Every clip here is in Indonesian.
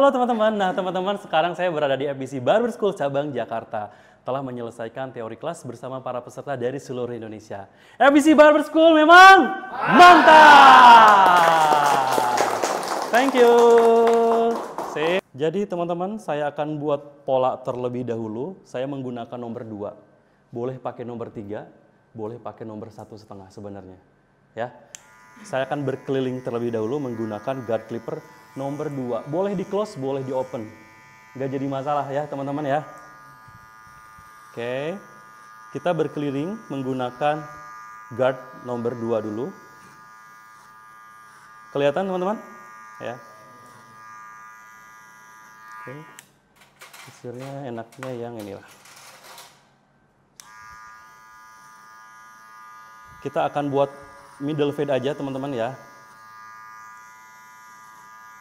Halo teman-teman, nah teman-teman sekarang saya berada di FBC Barber School cabang Jakarta. Telah menyelesaikan teori kelas bersama para peserta dari seluruh Indonesia. FBC Barber School memang mantap! Thank you! Sip. Jadi teman-teman, saya akan buat pola terlebih dahulu. Saya menggunakan nomor 2. Boleh pakai nomor 3, boleh pakai nomor 1,5 sebenarnya. Ya. Saya akan berkeliling terlebih dahulu menggunakan guard clipper nomor 2. Boleh di close, boleh di open. Nggak jadi masalah ya teman-teman ya. Oke. Kita berkeliling menggunakan guard nomor 2 dulu. Kelihatan teman-teman? Ya. Oke. Hasilnya enaknya yang inilah. Kita akan buat middle fade aja teman-teman ya.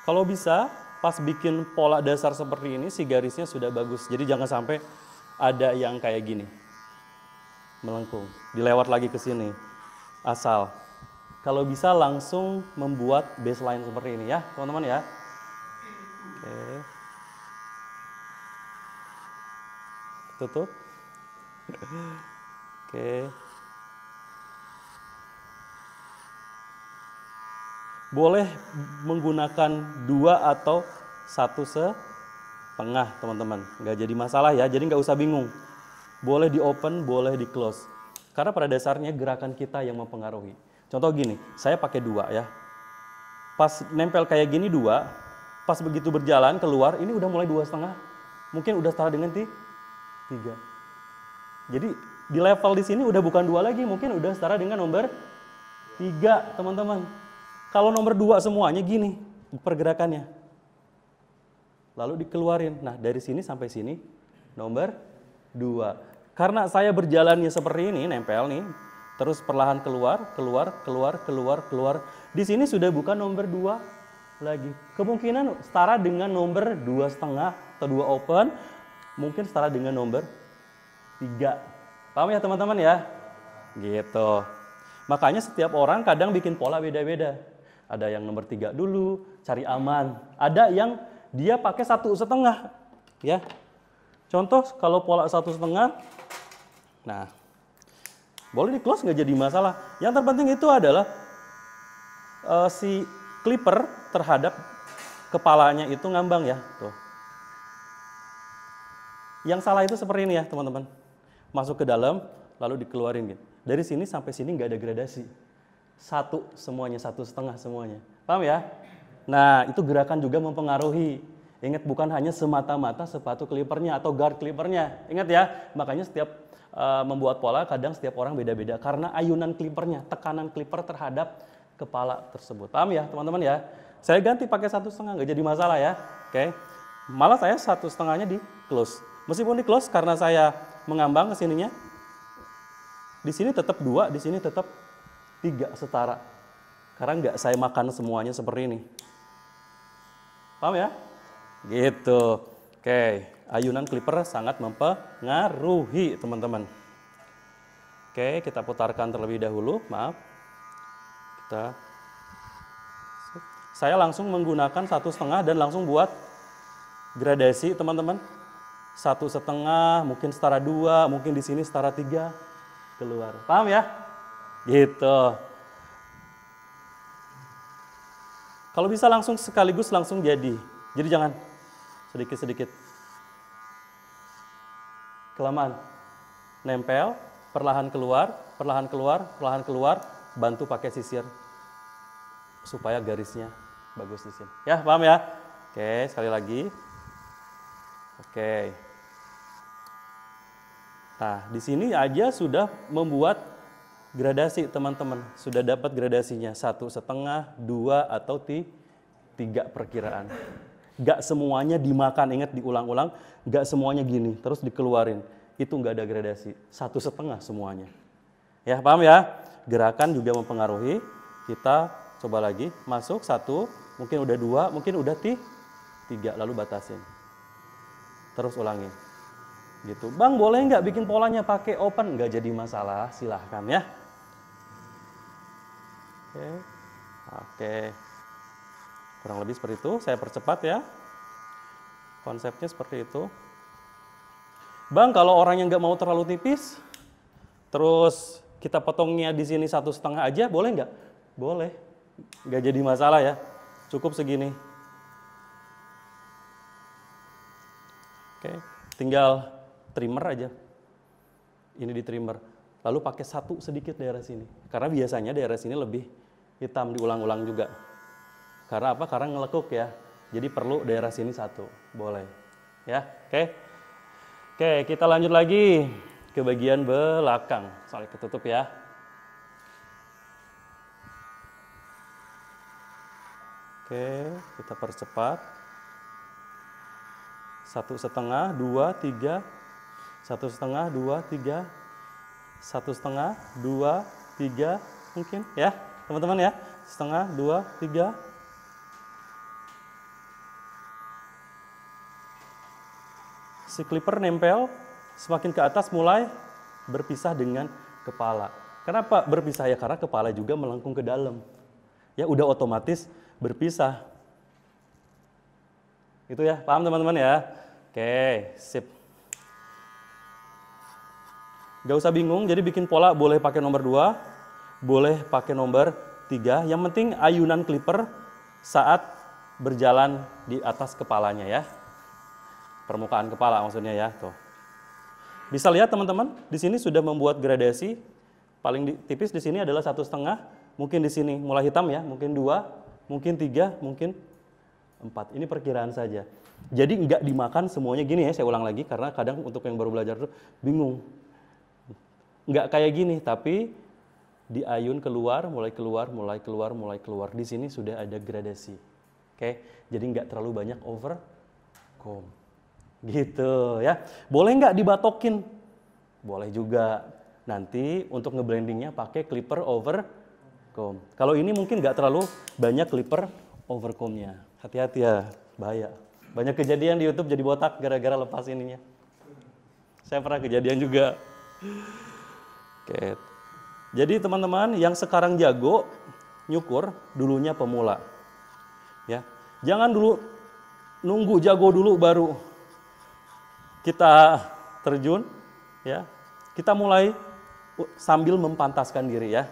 Kalau bisa, pas bikin pola dasar seperti ini, si garisnya sudah bagus. Jadi jangan sampai ada yang kayak gini. Melengkung. Dilewat lagi ke sini. Asal. Kalau bisa langsung membuat baseline seperti ini ya, teman-teman ya. Oke. Tutup. Oke. Boleh menggunakan 2 atau 1,5 teman-teman. Nggak jadi masalah ya, jadi nggak usah bingung. Boleh di open, boleh di close. Karena pada dasarnya gerakan kita yang mempengaruhi. Contoh gini, saya pakai 2 ya. Pas nempel kayak gini 2, pas begitu berjalan keluar, ini udah mulai 2,5. Mungkin udah setara dengan 3. Jadi di level di sini udah bukan 2 lagi, mungkin udah setara dengan nomor 3 teman-teman. Kalau nomor 2 semuanya gini pergerakannya. Lalu dikeluarin. Nah dari sini sampai sini nomor 2. Karena saya berjalannya seperti ini, nempel nih. Terus perlahan keluar, keluar, keluar, keluar, keluar. Di sini sudah bukan nomor 2 lagi. Kemungkinan setara dengan nomor 2,5 atau 2 open. Mungkin setara dengan nomor 3. Paham ya teman-teman ya? Gitu. Makanya setiap orang kadang bikin pola beda-beda. Ada yang nomor 3 dulu, cari aman. Ada yang dia pakai 1,5. Ya. Contoh kalau pola 1,5, nah boleh di close nggak jadi masalah. Yang terpenting itu adalah si clipper terhadap kepalanya itu ngambang ya. Tuh. Yang salah itu seperti ini ya teman-teman. Masuk ke dalam, lalu dikeluarin gitu. Dari sini sampai sini nggak ada gradasi. 1 semuanya, 1,5 semuanya. Paham ya? Nah, itu gerakan juga mempengaruhi. Ingat, bukan hanya semata-mata sepatu clippernya atau guard clippernya. Ingat ya, makanya setiap membuat pola, kadang setiap orang beda-beda. Karena ayunan clippernya, tekanan clipper terhadap kepala tersebut. Paham ya teman-teman ya? Saya ganti pakai 1,5, nggak jadi masalah ya. Oke. Malah saya 1,5-nya di close. Meskipun di close, karena saya mengambang ke sininya, di sini tetap 2, di sini tetap 3 setara. Karena nggak saya makan semuanya seperti ini. Paham ya? Gitu. Oke, ayunan clipper sangat mempengaruhi teman-teman. Oke, kita putarkan terlebih dahulu, maaf. Saya langsung menggunakan 1,5 dan langsung buat gradasi teman-teman. 1,5, mungkin setara 2, mungkin di sini setara 3, keluar. Paham ya? Gitu. Kalau bisa langsung sekaligus langsung jadi. Jadi jangan sedikit-sedikit. Kelamaan. Nempel, perlahan keluar, perlahan keluar, perlahan keluar, bantu pakai sisir supaya garisnya bagus di sini. Ya, paham ya? Oke, sekali lagi. Oke. Nah, di sini aja sudah membuat gradasi teman-teman. Sudah dapat gradasinya 1,5, 2 atau 3 perkiraan. Gak semuanya dimakan, ingat diulang-ulang. Gak semuanya gini, terus dikeluarin. Itu nggak ada gradasi. 1,5 semuanya. Ya, paham ya? Gerakan juga mempengaruhi. Kita coba lagi, masuk 1, mungkin udah 2, mungkin udah 3, lalu batasin. Terus ulangin. Gitu. Bang, boleh nggak bikin polanya pakai open? Nggak jadi masalah, silahkan ya. Oke. Kurang lebih seperti itu, saya percepat ya. Konsepnya seperti itu. Bang, kalau orang yang nggak mau terlalu tipis, terus kita potongnya di sini 1,5 aja, boleh nggak? Boleh, nggak jadi masalah ya. Cukup segini. Oke, tinggal trimmer aja. Ini di trimmer. Lalu pakai satu sedikit daerah sini. Karena biasanya daerah sini lebih hitam, diulang-ulang juga. Karena apa? Karena ngelekuk ya. Jadi perlu daerah sini satu, boleh. Ya, oke. Oke, kita lanjut lagi ke bagian belakang. Soalnya ketutup ya. Oke, kita percepat. 1,5, 2, 3. 1,5, 2, 3. 1,5, 2, 3. Mungkin ya, teman-teman ya. 1,5, 2, 3. Si clipper nempel, semakin ke atas mulai berpisah dengan kepala. Kenapa berpisah ya? Karena kepala juga melengkung ke dalam. Ya udah otomatis berpisah. Itu ya, paham teman-teman ya? Oke, sip. Gak usah bingung, jadi bikin pola boleh pakai nomor 2, boleh pakai nomor 3. Yang penting ayunan clipper saat berjalan di atas kepalanya ya. Permukaan kepala maksudnya ya, tuh. Bisa lihat teman-teman, di sini sudah membuat gradasi. Paling tipis di sini adalah 1,5, mungkin di sini mulai hitam ya, mungkin 2, mungkin 3, mungkin 4. Ini perkiraan saja. Jadi nggak dimakan semuanya gini ya, saya ulang lagi karena kadang untuk yang baru belajar tuh bingung. Nggak kayak gini, tapi diayun keluar, mulai keluar, mulai keluar, mulai keluar. Di sini sudah ada gradasi. Oke, jadi nggak terlalu banyak overcomb. Gitu ya. Boleh nggak dibatokin? Boleh juga. Nanti untuk ngeblendingnya pakai clipper overcomb. Kalau ini mungkin nggak terlalu banyak clipper overcombnya. Hati-hati ya, bahaya. Banyak kejadian di YouTube jadi botak gara-gara lepas ininya. Saya pernah kejadian juga. Oke. Jadi teman-teman yang sekarang jago nyukur, dulunya pemula. Ya. Jangan dulu nunggu jago dulu baru kita terjun, ya. Kita mulai sambil mempantaskan diri ya.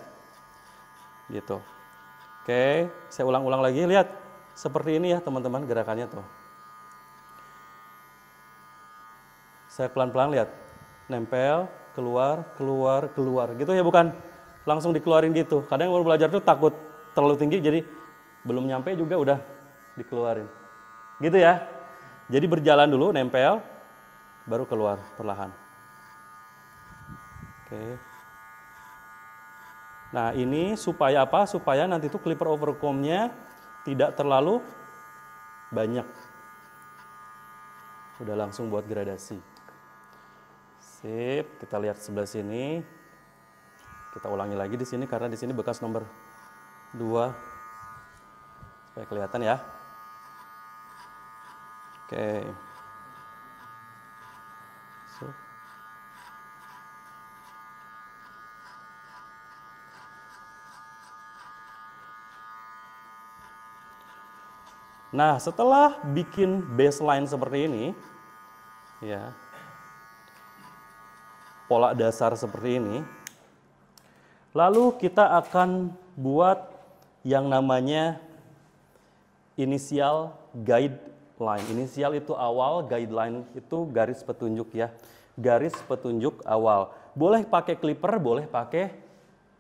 Gitu. Oke, saya ulang-ulang lagi, lihat. Seperti ini ya teman-teman gerakannya tuh. Saya pelan-pelan lihat. Nempel, keluar, keluar, keluar. Gitu ya, bukan langsung dikeluarin gitu. Kadang yang baru belajar tuh takut terlalu tinggi jadi belum nyampe juga udah dikeluarin. Gitu ya. Jadi berjalan dulu, nempel, baru keluar perlahan. Oke. Nah ini supaya apa? Supaya nanti tuh clipper overcomb-nya tidak terlalu banyak. Udah langsung buat gradasi. Sip, kita lihat sebelah sini. Kita ulangi lagi di sini karena di sini bekas nomor 2. Supaya kelihatan ya. Oke. Nah, setelah bikin baseline seperti ini, ya, pola dasar seperti ini, lalu kita akan buat yang namanya inisial guideline. Inisial itu awal, guideline itu garis petunjuk ya, garis petunjuk awal. Boleh pakai clipper, boleh pakai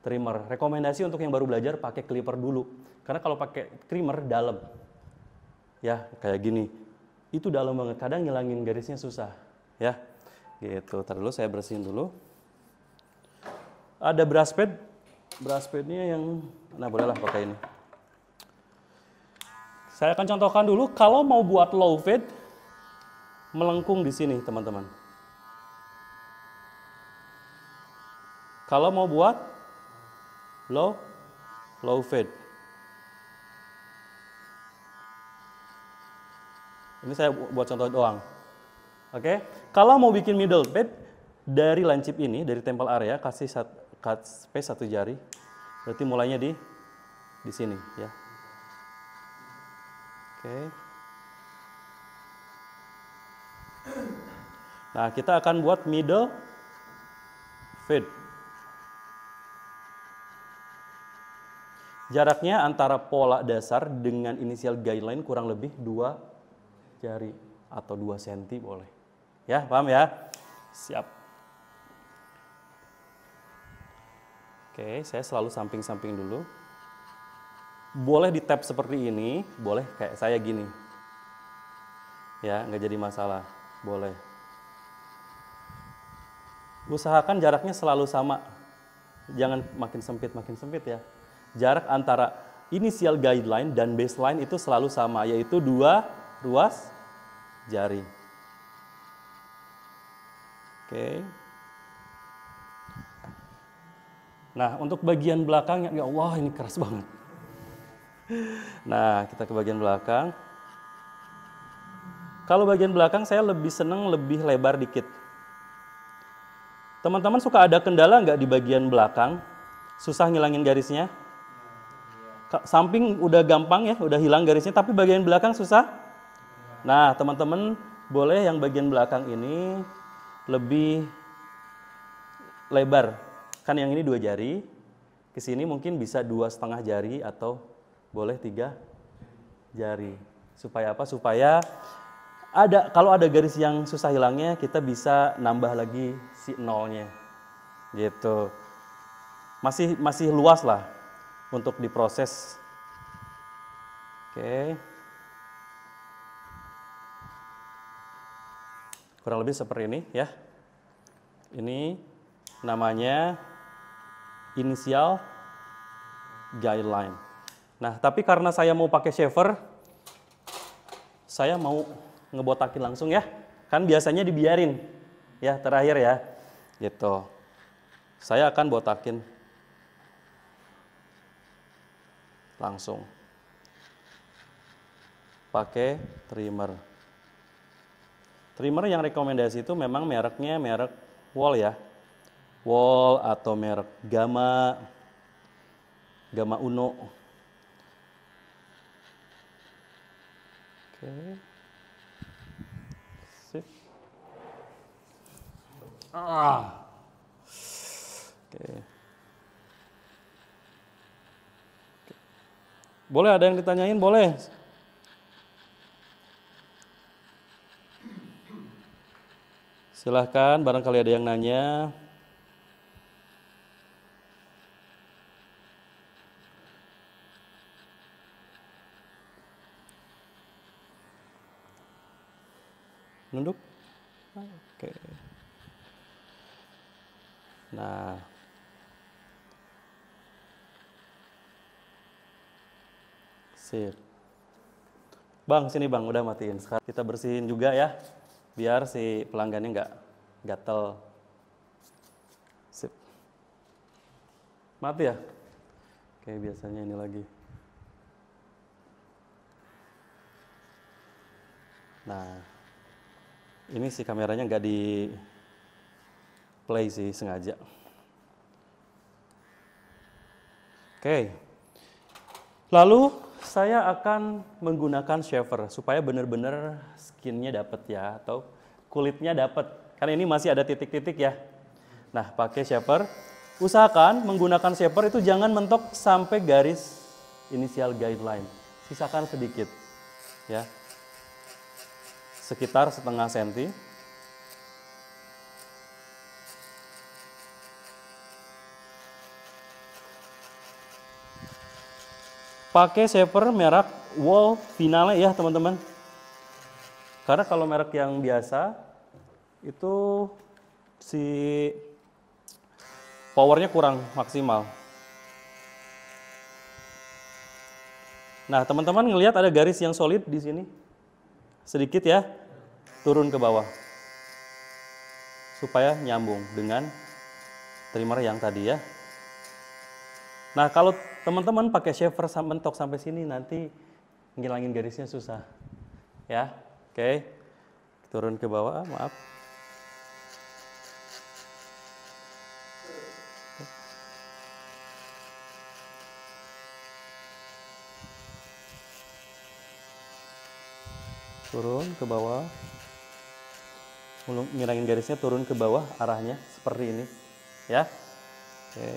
trimmer. Rekomendasi untuk yang baru belajar pakai clipper dulu, karena kalau pakai trimmer dalam. Ya, kayak gini. Itu dalam banget. Kadang ngilangin garisnya susah, ya. Gitu. Ntar dulu saya bersihin dulu. Ada brush pad. Brush padnya yang bolehlah pakai ini. Saya akan contohkan dulu kalau mau buat low fade melengkung di sini, teman-teman. Kalau mau buat low fade. Ini saya buat contoh doang. Oke. Kalau mau bikin middle fade dari lancip ini, dari tempel area, kasih cut space 1 jari. Berarti mulainya di sini ya. Oke. Nah, kita akan buat middle feed. Jaraknya antara pola dasar dengan inisial guideline kurang lebih 2 jari atau 2 cm boleh. Ya, paham ya? Siap. Oke, saya selalu samping-samping dulu. Boleh di tap seperti ini, boleh kayak saya gini. Ya, nggak jadi masalah. Boleh. Usahakan jaraknya selalu sama. Jangan makin sempit ya. Jarak antara inisial guideline dan baseline itu selalu sama, yaitu 2 ruas jari. Oke. Nah, untuk bagian belakangnya, ya Allah ini keras banget. Nah, kita ke bagian belakang. Kalau bagian belakang saya lebih seneng lebih lebar dikit. Teman-teman suka ada kendala nggak di bagian belakang? Susah ngilangin garisnya? Samping udah gampang ya, udah hilang garisnya, tapi bagian belakang susah. Nah, teman-teman boleh yang bagian belakang ini lebih lebar. Kan yang ini 2 jari, ke sini mungkin bisa 2,5 jari atau boleh 3 jari. Supaya apa? Supaya kalau ada garis yang susah hilangnya, kita bisa nambah lagi si nolnya. Gitu. Masih luas lah untuk diproses. Oke. Kurang lebih seperti ini ya. Ini namanya inisial guideline. Nah, tapi karena saya mau pakai shaver, saya mau ngebotakin langsung ya. Kan biasanya dibiarin ya terakhir ya. Gitu. Saya akan botakin langsung. Pakai trimmer. Trimmer yang rekomendasi itu memang mereknya merek Wall ya. Wall atau merek Gamma Uno. Oke. Sip. Oke. Boleh ada yang ditanyain? Boleh. Silahkan, barangkali ada yang nanya. Nunduk. Oke. Nah. Sip. Bang, sini bang, udah matiin. Sekarang kita bersihin juga ya, biar si pelanggannya nggak gatel. Sip. Mati ya? Oke, biasanya ini lagi. Nah, ini si kameranya nggak di play sih, sengaja. Oke. Lalu saya akan menggunakan shaver supaya benar-benar skinnya dapat ya, atau kulitnya dapat. Karena ini masih ada titik-titik ya. Nah, pakai shaver. Usahakan menggunakan shaver itu jangan mentok sampai garis inisial guideline. Sisakan sedikit ya. Sekitar setengah senti. Pakai shaver merek Wall Finale ya teman-teman. Karena kalau merek yang biasa itu si powernya kurang maksimal. Nah, teman-teman ngelihat ada garis yang solid di sini. Sedikit ya, turun ke bawah. Supaya nyambung dengan trimmer yang tadi ya. Nah, kalau teman-teman pakai shaver mentok sampai sini nanti ngilangin garisnya susah. Ya. Oke. Turun ke bawah, maaf. Turun ke bawah. ngilangin garisnya turun ke bawah arahnya seperti ini ya. Oke.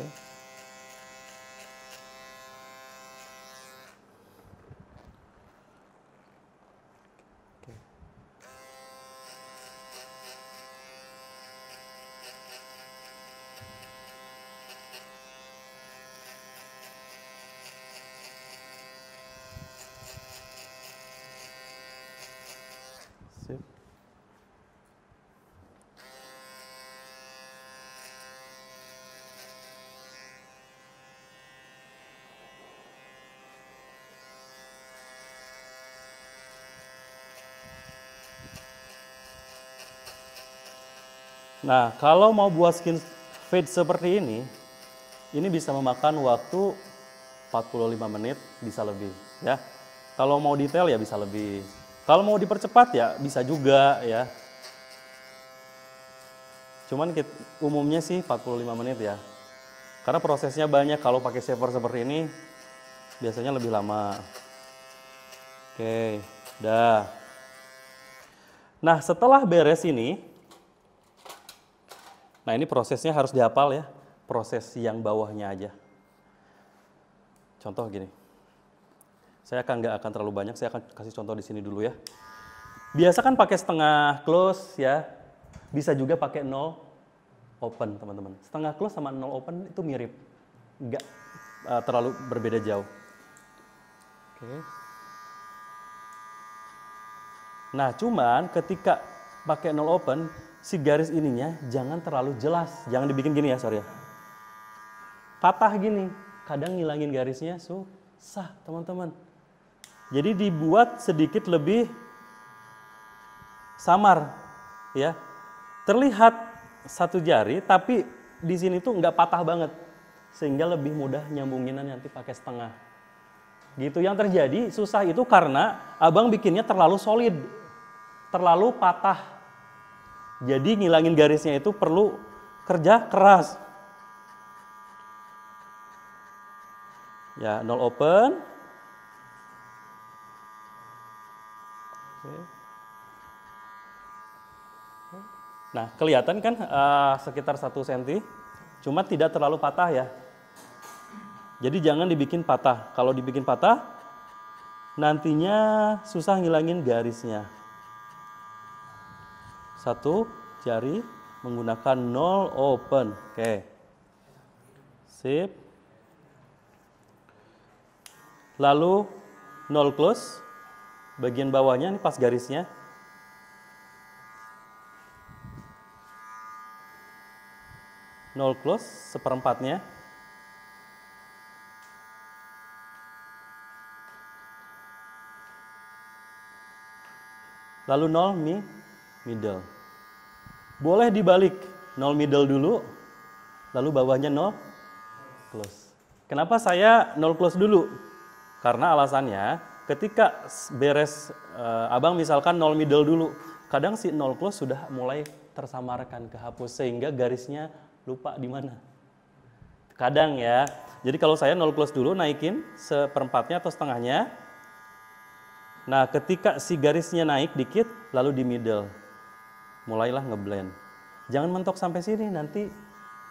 Sip. Nah, kalau mau buat skin fade seperti ini bisa memakan waktu 45 menit, bisa lebih ya. Kalau mau detail ya bisa lebih. Kalau mau dipercepat ya bisa juga ya. Cuman umumnya sih 45 menit ya. Karena prosesnya banyak, kalau pakai shaver seperti ini biasanya lebih lama. Oke, dah. Nah, setelah beres ini, nah ini prosesnya harus dihafal ya, proses yang bawahnya aja. Contoh gini, saya nggak akan terlalu banyak, saya akan kasih contoh di sini dulu ya. Biasa kan pakai setengah close ya, bisa juga pakai 0 open teman-teman. Setengah close sama 0 open itu mirip, nggak terlalu berbeda jauh. Oke. Nah cuman ketika pakai 0 open, si garis ininya jangan terlalu jelas, jangan dibikin gini ya, sorry ya. Patah gini, kadang ngilangin garisnya susah teman-teman. Jadi dibuat sedikit lebih samar ya. Terlihat satu jari tapi di sini tuh nggak patah banget, sehingga lebih mudah nyambunginnya nanti pakai setengah. Gitu, yang terjadi susah itu karena abang bikinnya terlalu solid, terlalu patah. Jadi ngilangin garisnya itu perlu kerja keras. Ya, 0 open. Oke. Nah, kelihatan kan sekitar 1 cm, cuma tidak terlalu patah ya. Jadi jangan dibikin patah. Kalau dibikin patah, nantinya susah ngilangin garisnya. 1 jari menggunakan 0 open. Oke. Sip. Lalu 0 close. Bagian bawahnya ini pas garisnya. Nol close seperempatnya. Lalu 0 middle. Boleh dibalik, 0 middle dulu, lalu bawahnya 0 close. Kenapa saya 0 close dulu? Karena alasannya ketika beres abang misalkan 0 middle dulu, kadang si 0 close sudah mulai tersamarkan, kehapus, sehingga garisnya lupa di mana. Kadang ya. Jadi kalau saya 0 close dulu, naikin seperempatnya atau setengahnya. Nah, ketika si garisnya naik dikit, lalu di middle. Mulailah ngeblend. Jangan mentok sampai sini, nanti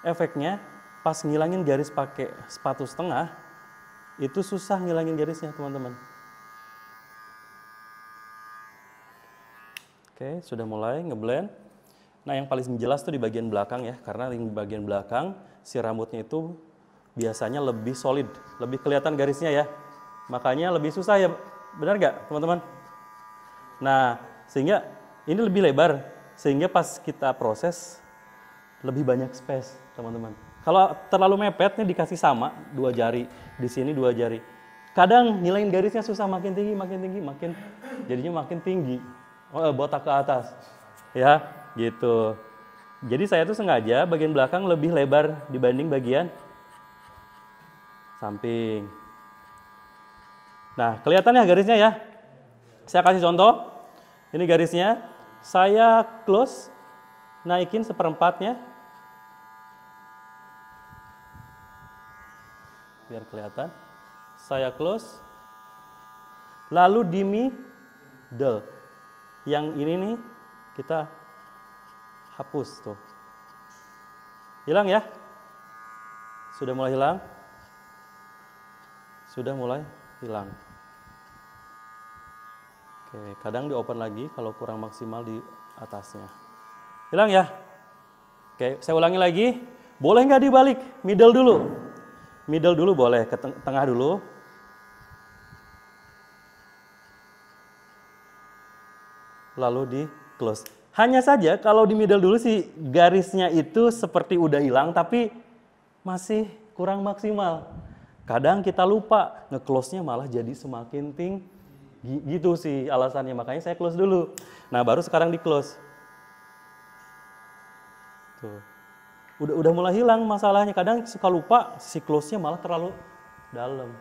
efeknya pas ngilangin garis pakai sepatu setengah, itu susah ngilangin garisnya, teman-teman. Oke, sudah mulai ngeblend. Nah, yang paling jelas tuh di bagian belakang ya, karena di bagian belakang si rambutnya itu biasanya lebih solid, lebih kelihatan garisnya ya. Makanya lebih susah ya, benar nggak teman-teman? Nah, sehingga ini lebih lebar, sehingga pas kita proses lebih banyak space, teman-teman. Kalau terlalu mepet nih dikasih sama 2 jari, di sini 2 jari. Kadang nilaiin garisnya susah, makin tinggi, jadinya makin tinggi. Botak ke atas. Ya, gitu. Jadi saya tuh sengaja bagian belakang lebih lebar dibanding bagian samping. Nah, kelihatan ya garisnya ya. Saya kasih contoh. Ini garisnya. Saya close, naikin seperempatnya. Biar kelihatan. Saya close. Lalu di middle. Yang ini nih kita Hapus tuh. Hilang ya? Sudah mulai hilang? Sudah mulai hilang. Oke, kadang di open lagi kalau kurang maksimal di atasnya. Hilang ya? Oke, saya ulangi lagi. Boleh nggak dibalik? Middle dulu. Middle dulu boleh, ke tengah dulu. Lalu di close. Hanya saja kalau di middle dulu sih garisnya itu seperti udah hilang tapi masih kurang maksimal. Kadang kita lupa, nge-close-nya malah jadi semakin tinggi. Gitu sih alasannya, makanya saya close dulu. Nah, baru sekarang di close. Tuh. Udah mulai hilang masalahnya. Kadang suka lupa, si close-nya malah terlalu dalam.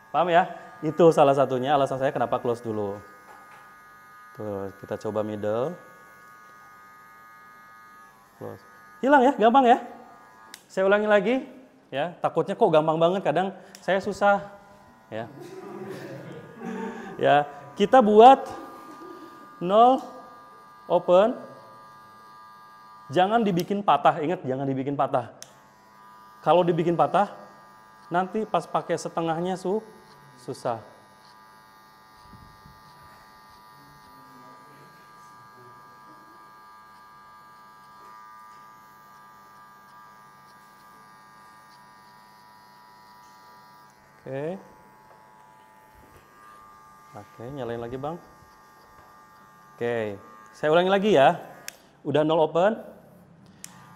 Paham ya? Itu salah satunya alasan saya kenapa close dulu. Tuh, kita coba middle. Close. Hilang ya, gampang ya? Saya ulangi lagi, ya. Takutnya kok gampang banget, kadang saya susah, ya. Ya, kita buat 0 open. Jangan dibikin patah, ingat jangan dibikin patah. Kalau dibikin patah, nanti pas pakai setengahnya susah. Oke, nyalain lagi bang. Oke, saya ulangi lagi ya. Udah 0 open,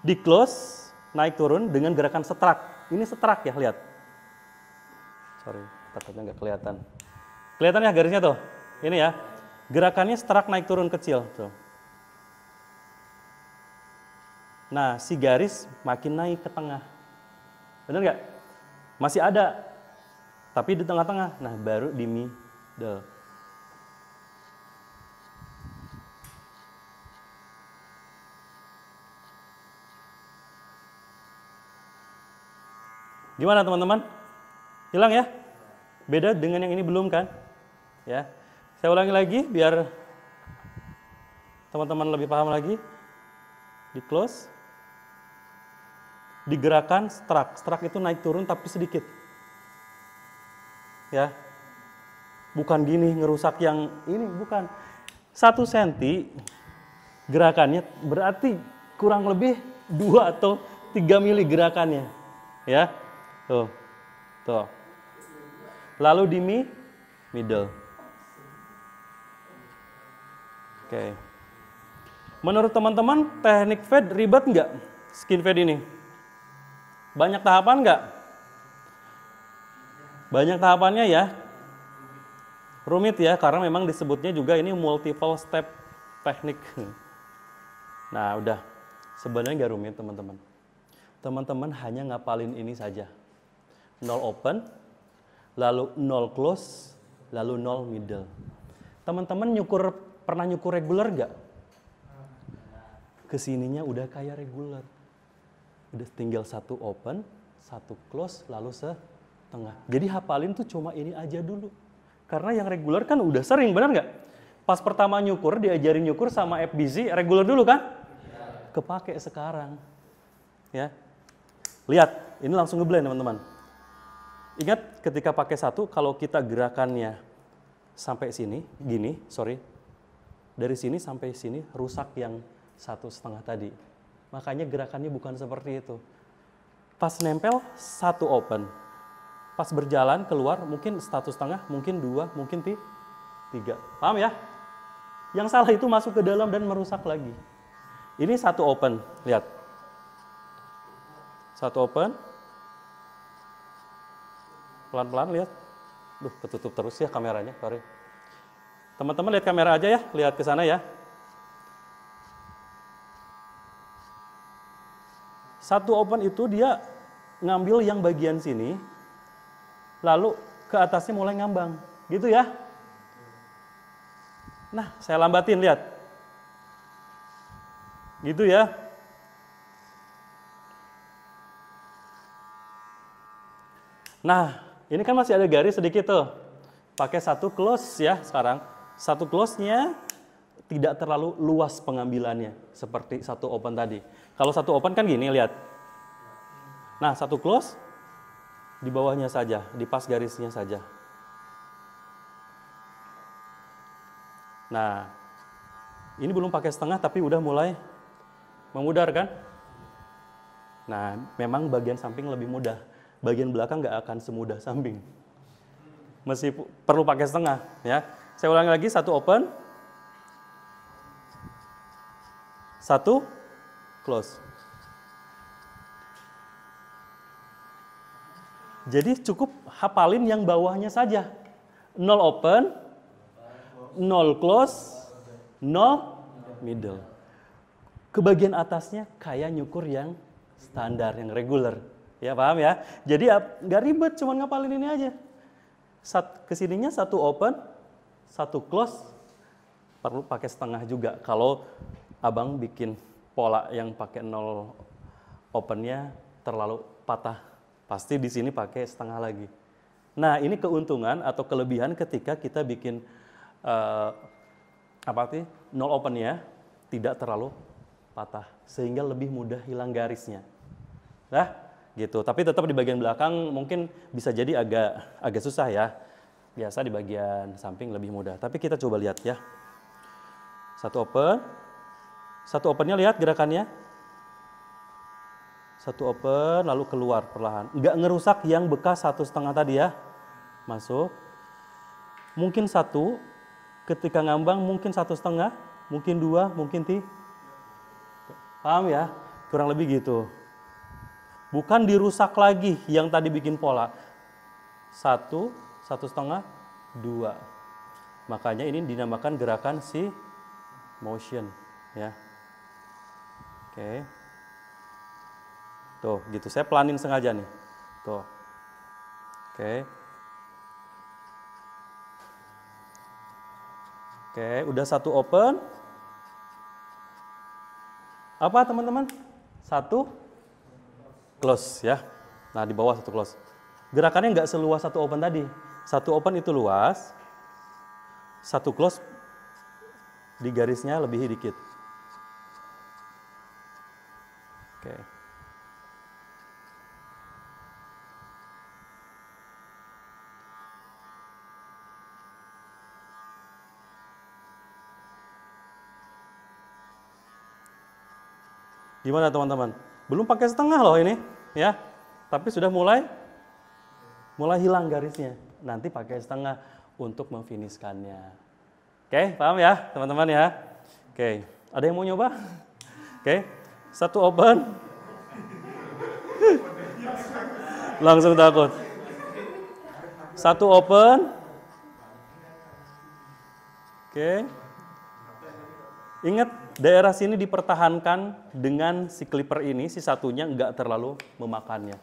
di close, naik turun dengan gerakan setrak. Ini setrak ya, lihat. Sorry, takutnya nggak kelihatan. Kelihatan ya garisnya tuh? Ini ya, gerakannya setrak naik turun kecil. Tuh. Nah, si garis makin naik ke tengah. Bener nggak? Masih ada, tapi di tengah-tengah. Nah, baru di middle. Gimana teman-teman? Hilang ya? Beda dengan yang ini belum kan? Ya. Saya ulangi lagi biar teman-teman lebih paham lagi. Di close. Digerakkan strak. Strak itu naik turun tapi sedikit. Ya. Bukan gini ngerusak yang ini, bukan. 1 cm gerakannya berarti kurang lebih 2 atau 3 mili gerakannya. Ya. Tuh. Tuh. Lalu di middle. Oke. Menurut teman-teman, teknik fade ribet nggak? Skin fade ini? Banyak tahapan nggak? Banyak tahapannya ya. Rumit ya, karena memang disebutnya juga ini multiple step teknik. Nah, udah. Sebenarnya nggak rumit, teman-teman. Teman-teman hanya ngapalin ini saja. 0 open, lalu 0 close, lalu 0 middle. Teman-teman pernah nyukur regular nggak? Kesininya udah kayak regular. Udah tinggal 1 open, 1 close, lalu setengah. Jadi hafalin tuh cuma ini aja dulu. Karena yang regular kan udah sering, benar nggak? Pas pertama nyukur, diajarin nyukur sama FBZ, regular dulu kan? Kepake sekarang. Ya. Lihat, ini langsung ngeblend teman-teman. Ingat ketika pakai 1, kalau kita gerakannya sampai sini, gini, sorry. Dari sini sampai sini rusak yang 1,5 tadi. Makanya gerakannya bukan seperti itu. Pas nempel 1 open. Pas berjalan keluar mungkin 1,5, mungkin 2, mungkin 3. Paham ya? Yang salah itu masuk ke dalam dan merusak lagi. Ini 1 open, lihat. 1 open. Pelan-pelan lihat. Duh, ketutup terus ya kameranya, sorry. Teman-teman lihat kamera aja ya, lihat ke sana ya. 1 open itu dia ngambil yang bagian sini, lalu ke atasnya mulai ngambang, gitu ya. Nah, saya lambatin, lihat. Gitu ya. Nah, ini kan masih ada garis sedikit tuh. Pakai 1 close ya sekarang. 1 close-nya tidak terlalu luas pengambilannya seperti satu open tadi. Kalau satu open kan gini, lihat. Nah, satu close di bawahnya saja, di pas garisnya saja. Nah, ini belum pakai setengah tapi udah mulai memudar kan? Nah, memang bagian samping lebih mudah. Bagian belakang nggak akan semudah samping. Masih perlu pakai setengah ya. Saya ulangi lagi, satu open, satu close. Jadi cukup hafalin yang bawahnya saja. 0 open, 0 close, 0 middle. Ke bagian atasnya kayak nyukur yang standar, yang regular. Ya paham ya? Jadi nggak ribet, cuma ngapalin ini aja. Kesininya satu open, satu close, perlu pakai setengah juga. Kalau abang bikin pola yang pakai 0 opennya terlalu patah, pasti di sini pakai setengah lagi. Nah, ini keuntungan atau kelebihan ketika kita bikin 0 opennya tidak terlalu patah, sehingga lebih mudah hilang garisnya. Nah, gitu. Tapi tetap di bagian belakang mungkin bisa jadi agak susah ya. Biasa di bagian samping lebih mudah. Tapi kita coba lihat ya. Satu opennya lihat gerakannya. Satu open lalu keluar perlahan. Nggak ngerusak yang bekas 1,5 tadi ya. Masuk. Mungkin 1, ketika ngambang mungkin 1,5, mungkin 2, mungkin 3. Paham ya? Kurang lebih gitu. Bukan dirusak lagi yang tadi bikin pola. 1, 1,5, 2. Makanya ini dinamakan gerakan si motion ya. Oke. Tuh, gitu. Saya pelanin sengaja nih. Tuh. Oke. Oke, udah satu open. Apa teman-teman? Satu close ya. Nah, di bawah satu close. Gerakannya nggak seluas satu open tadi. Satu open itu luas. Satu close di garisnya lebih dikit. Oke. Gimana teman-teman? Belum pakai setengah loh ini, ya. Tapi sudah mulai hilang garisnya. Nanti pakai setengah untuk memfinishkannya. Oke, paham ya teman-teman ya? Oke, ada yang mau nyoba? Oke, satu open. Langsung takut. Satu open. Oke. Ingat, daerah sini dipertahankan dengan si clipper ini, si satunya nggak terlalu memakannya.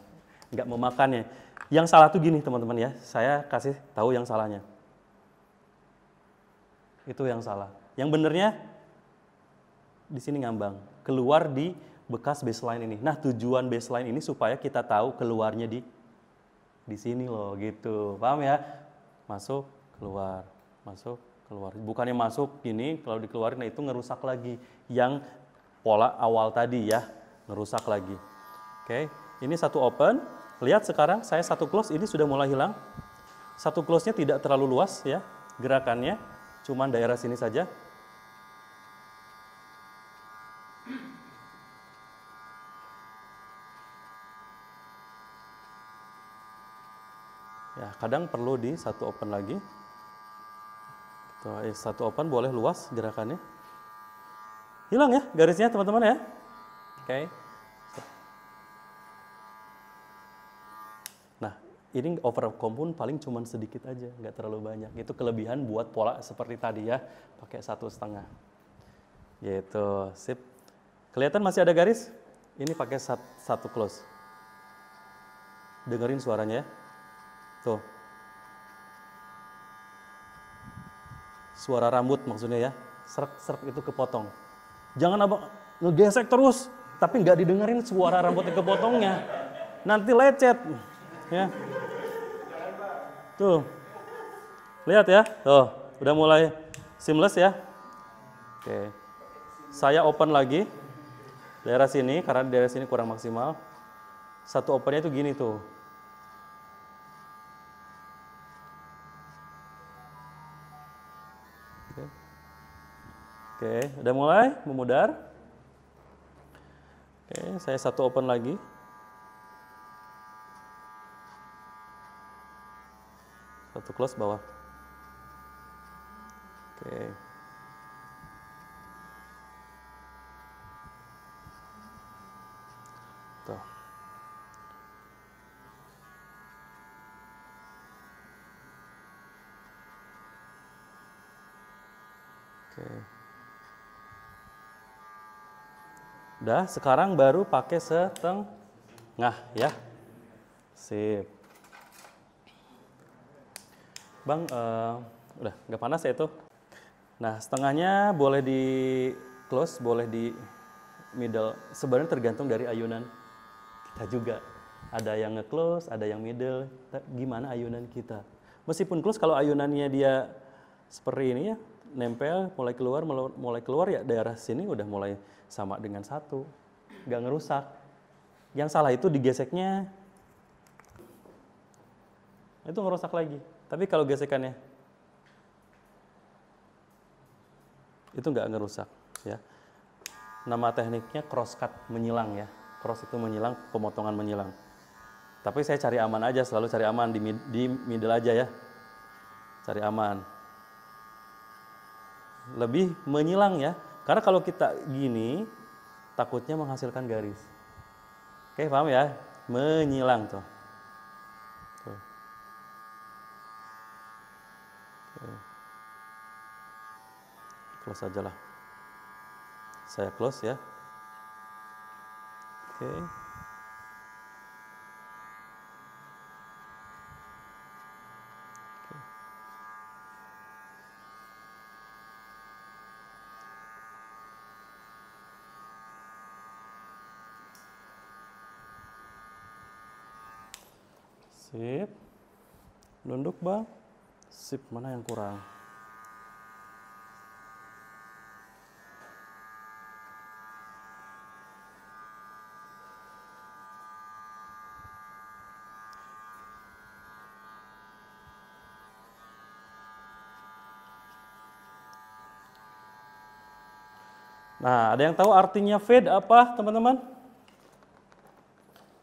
Nggak memakannya. Yang salah tuh gini teman-teman ya, saya kasih tahu yang salahnya. Itu yang salah. Yang benernya di sini ngambang, keluar di bekas baseline ini. Nah, tujuan baseline ini supaya kita tahu keluarnya di sini loh, gitu. Paham ya? Masuk, keluar, masuk, keluar. Bukannya masuk gini, kalau dikeluarin nah itu ngerusak lagi yang pola awal tadi ya, ngerusak lagi. Oke, ini satu open. Lihat sekarang saya satu close ini sudah mulai hilang. Satu close-nya tidak terlalu luas ya gerakannya, cuman daerah sini saja. Ya, kadang perlu di satu open lagi. Tuh, satu open boleh luas gerakannya. Hilang ya garisnya teman-teman ya. Oke. Nah, ini overcomp pun paling cuman sedikit aja, nggak terlalu banyak. Itu kelebihan buat pola seperti tadi ya, pakai 1,5. Gitu, sip. Kelihatan masih ada garis? Ini pakai satu close. Dengerin suaranya ya. Tuh. Suara rambut maksudnya ya. Serak-serak itu kepotong. Jangan abang ngegesek terus, tapi nggak didengerin suara rambutnya kepotongnya. Nanti lecet. Ya. Tuh. Lihat ya. Tuh, udah mulai seamless ya. Oke. Saya open lagi. Daerah sini, karena daerah sini kurang maksimal. Satu opennya itu gini tuh. Oke, udah mulai memudar. Oke, saya satu open lagi. Satu close bawah. Oke. Tuh. Oke. Udah, sekarang baru pakai setengah ya. Sip. Bang, udah nggak panas ya itu? Nah, setengahnya boleh di close, boleh di middle. Sebenarnya tergantung dari ayunan kita juga. Ada yang nge-close, ada yang middle. Gimana ayunan kita? Meskipun close, kalau ayunannya dia seperti ini ya, nempel, mulai keluar ya daerah sini udah mulai sama dengan satu, nggak ngerusak. Yang salah itu digeseknya, itu ngerusak lagi. Tapi kalau gesekannya itu nggak ngerusak ya. Nama tekniknya cross cut, menyilang ya. Cross itu menyilang, pemotongan menyilang. Tapi saya cari aman aja, selalu cari aman di middle aja ya. Cari aman. Lebih menyilang ya. Karena kalau kita gini, takutnya menghasilkan garis. Oke, paham ya? Menyilang tuh. Tuh. Oke. Close aja lah. Saya close ya. Oke. Sip. Nunduk bang. Sip, mana yang kurang? Nah, ada yang tahu artinya fade apa, teman-teman?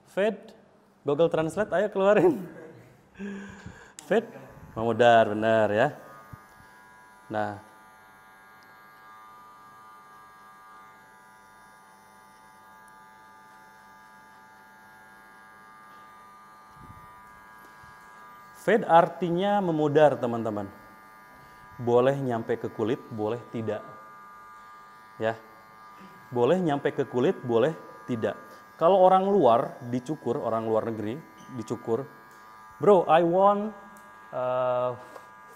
Fade, Google Translate, ayo keluarin. Fade, memudar, benar ya. Nah, fade artinya memudar, teman-teman. Boleh nyampe ke kulit, boleh tidak. Ya. Boleh nyampe ke kulit, boleh tidak. Kalau orang luar dicukur, orang luar negeri dicukur, bro, I want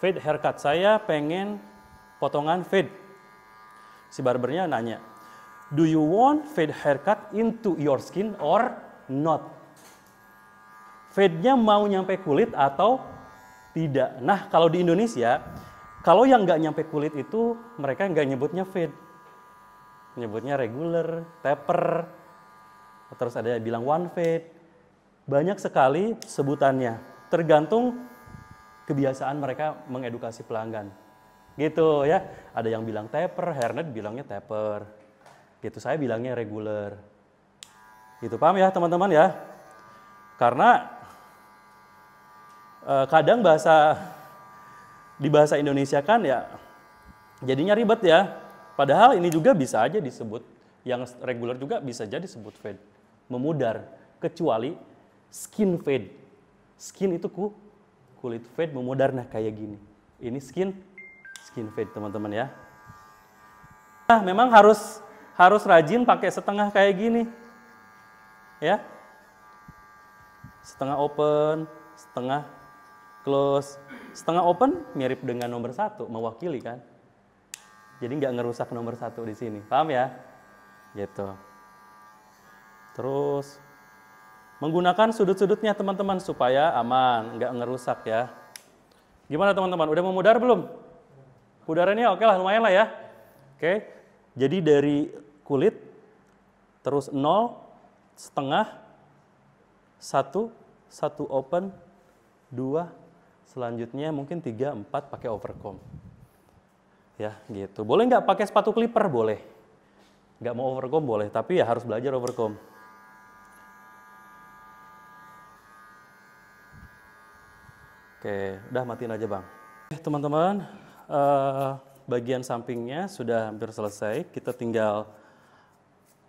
fade haircut. Saya pengen potongan fade. Si barbernya nanya, do you want fade haircut into your skin or not? Fade-nya mau nyampe kulit atau tidak? Nah, kalau di Indonesia, kalau yang nggak nyampe kulit itu mereka nggak nyebutnya fade. Menyebutnya regular, taper, terus ada yang bilang one fade. Banyak sekali sebutannya, tergantung kebiasaan mereka mengedukasi pelanggan. Gitu ya, ada yang bilang taper, hairnet bilangnya taper. Gitu, saya bilangnya regular. Gitu, paham ya teman-teman ya? Karena kadang di bahasa Indonesia kan ya jadinya ribet ya. Padahal ini juga bisa aja disebut, yang regular juga bisa jadi disebut fade, memudar, kecuali skin fade. Skin itu kulit fade memudar, nah kayak gini. Ini skin fade teman-teman ya. Nah, memang harus rajin pakai setengah kayak gini. Ya. Setengah open, setengah close. Setengah open mirip dengan nomor 1, mewakili kan. Jadi nggak ngerusak nomor 1 di sini, paham ya? Gitu. Terus menggunakan sudut-sudutnya teman-teman supaya aman, nggak ngerusak ya. Gimana teman-teman? Udah memudar belum? Mudarannya oke lah, lumayan lah ya. Oke. Oke, jadi dari kulit, terus 0, setengah, 1, 1 open, 2, selanjutnya mungkin 3, 4 pakai overcomb. Ya, gitu. Boleh nggak pakai sepatu clipper? Boleh. Nggak mau overcomb boleh, tapi ya harus belajar overcomb. Oke, udah matiin aja Bang. Teman-teman, bagian sampingnya sudah hampir selesai. Kita tinggal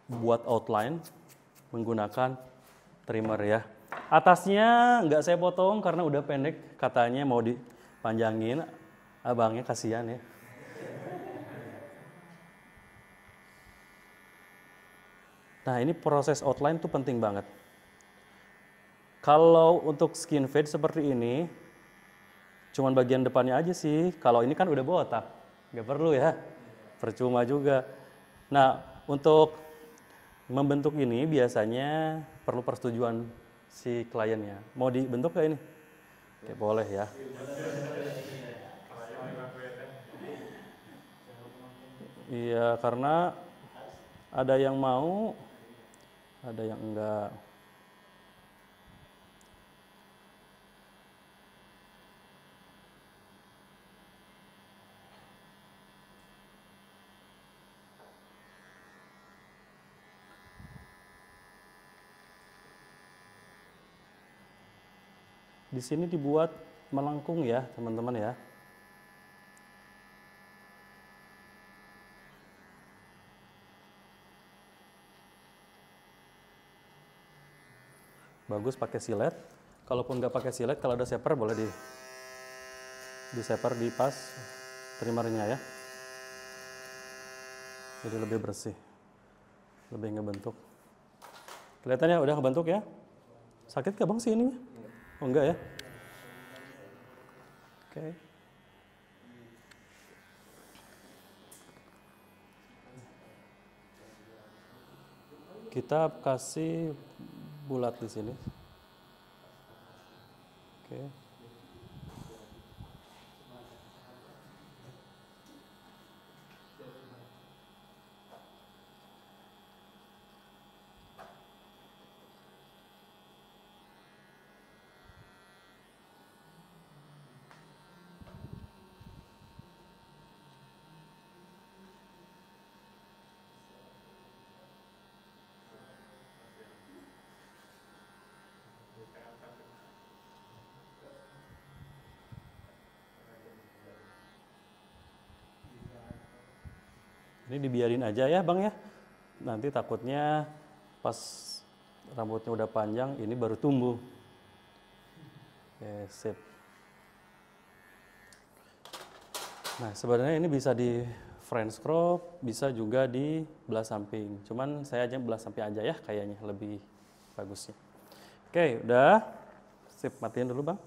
buat outline menggunakan trimmer ya. Atasnya nggak saya potong karena udah pendek, katanya mau dipanjangin. Abangnya kasihan ya. Nah, ini proses outline tuh penting banget. Kalau untuk skin fade seperti ini, cuman bagian depannya aja sih. Kalau ini kan udah botak, nggak perlu ya, percuma juga. Nah, untuk membentuk ini biasanya perlu persetujuan si kliennya. Mau dibentuk nggak ini? Oke, boleh ya. Iya, karena ada yang mau, ada yang enggak. Di sini dibuat melengkung ya, teman-teman ya. Bagus pakai silet. Kalaupun nggak pakai silet, kalau ada shaper boleh di shaper di pas trimmernya ya. Jadi lebih bersih, lebih ngebentuk. Kelihatannya udah ngebentuk ya. Sakit nggak Bang sih ininya? Oh enggak ya? Oke. Kita kasih bulat di sini. Oke. Ini dibiarin aja ya Bang ya. Nanti takutnya pas rambutnya udah panjang, ini baru tumbuh. Oke, sip. Nah, sebenarnya ini bisa di French crop, bisa juga di belah samping. Cuman saya aja belah samping aja ya, kayaknya lebih bagusnya. Oke, udah. Sip, matiin dulu Bang.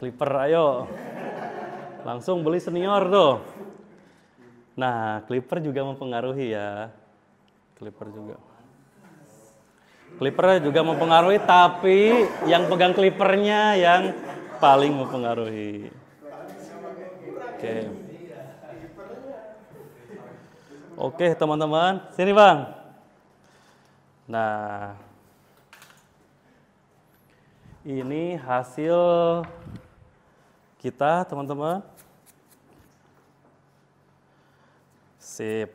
Clipper, ayo. Langsung beli senior tuh. Nah, clipper juga mempengaruhi ya. Clipper juga mempengaruhi, tapi yang pegang clippernya yang paling mempengaruhi. Oke. Oke, teman-teman. Sini, Bang. Nah, ini hasil kita, teman-teman. Sip.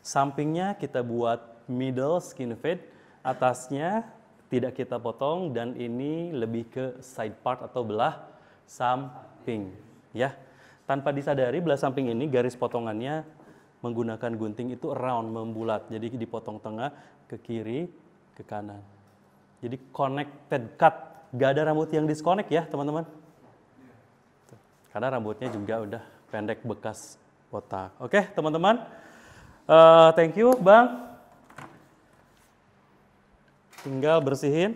Sampingnya kita buat middle skin fade, atasnya tidak kita potong dan ini lebih ke side part atau belah samping, ya. Tanpa disadari belah samping ini garis potongannya menggunakan gunting itu round, membulat. Jadi dipotong tengah, ke kiri, ke kanan. Jadi connected cut, gak ada rambut yang disconnect ya teman-teman. Karena rambutnya juga udah pendek bekas botak. Oke teman-teman, thank you Bang. Tinggal bersihin.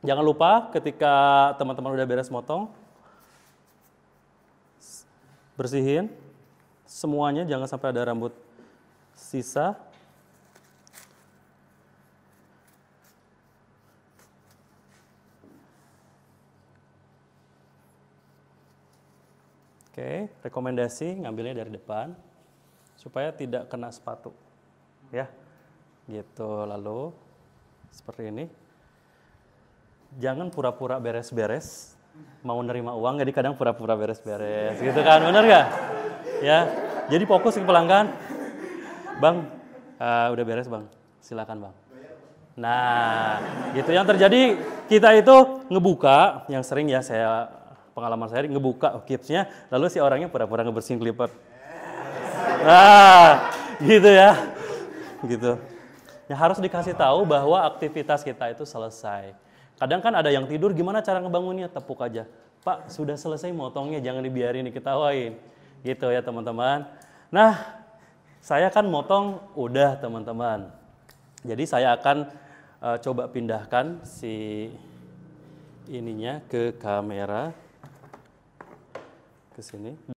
Jangan lupa ketika teman-teman udah beres motong, bersihin semuanya, jangan sampai ada rambut sisa. Oke, rekomendasi ngambilnya dari depan supaya tidak kena sepatu. Ya. Gitu. Lalu seperti ini. Jangan pura-pura beres-beres. Mau nerima uang, jadi kadang pura-pura beres-beres. Gitu kan, bener nggak? Ya. Jadi fokus ke pelanggan. Bang, udah beres bang. Silakan bang. Nah, gitu yang terjadi kita itu ngebuka, yang sering ya pengalaman saya ngebuka kipsnya, lalu si orangnya pura-pura ngebersihin clipper. Nah, gitu ya. Gitu. Ya harus dikasih tahu bahwa aktivitas kita itu selesai. Kadang kan ada yang tidur, gimana cara ngebangunnya? Tepuk aja. Pak, sudah selesai motongnya, jangan dibiarin diketawain. Gitu ya teman-teman. Nah, saya kan motong udah teman-teman. Jadi saya akan coba pindahkan si ininya ke kamera. Ke sini.